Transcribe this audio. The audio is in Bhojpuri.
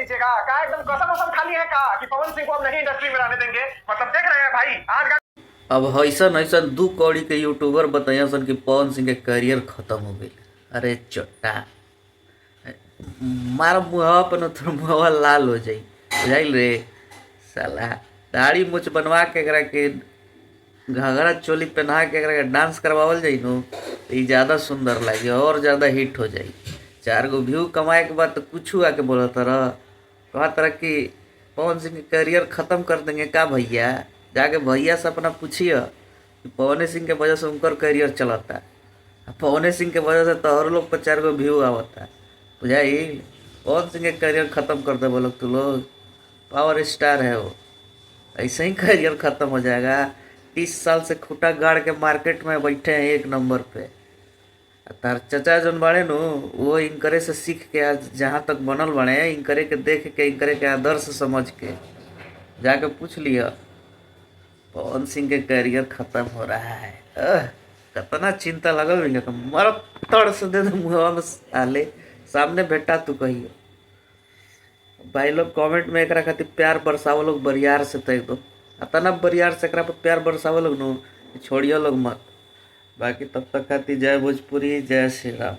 दीजिएगा का एकदम कसम वसम खाली है का कि पवन सिंह को अब नहीं इंडस्ट्री में रहने देंगे। मतलब देख रहे हैं भाई आज का अब ऐसन ऐसन 2 कौड़ी के यूट्यूबर बताइए सन कि पवन सिंह के करियर खत्म हो गई। अरे चोटा मारा मुहवा पर न तो मुहवा लाल हो जाई बुझाइल रे। साला दाढ़ी मूछ बनवा के एकरा के घाघरा चोली पहना के एकरा के डांस करवावल जाई नो तो ई ज़्यादा सुंदर लगी और ज़्यादा हिट हो जाई। 4 गो व्यू कमाए के बाद तो कुछ आके बोला तरह कहा तरह कि पवन सिंह के करियर ख़त्म कर देंगे का भैया। जाके भैया से अपना पूछिए कि पवन सिंह के वजह से उनकर करियर चलता है। पवन सिंह के वजह से तो और लोग पर 4 गो व्यू आवता बुझाई। पवन सिंह के करियर ख़त्म कर दे बोलो तू लोग। पावर स्टार है वो, ऐसे ही करियर ख़त्म हो जाएगा। 30 साल से खूटा गाड़ के मार्केट में बैठे हैं 1 नंबर पे। तार चचा जन बड़े नु वो इनकरे से सीख के आज जहाँ तक बनल बने इनकरे के देख के इनकरे के आदर्श समझ के जाके पूछ लिया पवन सिंह के करियर खत्म हो रहा है। कितना चिंता लगल भी तो मर तड़ से दे दो मुहवा में आले सामने बेटा तू कहियो। भाई लोग कमेंट में एकरा खातिर प्यार बरसावो लोग बरियार से तय दो अतना बरियार से एकरा पर प्यार बरसावो लोग नु छोड़ियो लोग मत। बाकी तब तक खातिर जय भोजपुरी जय श्री राम।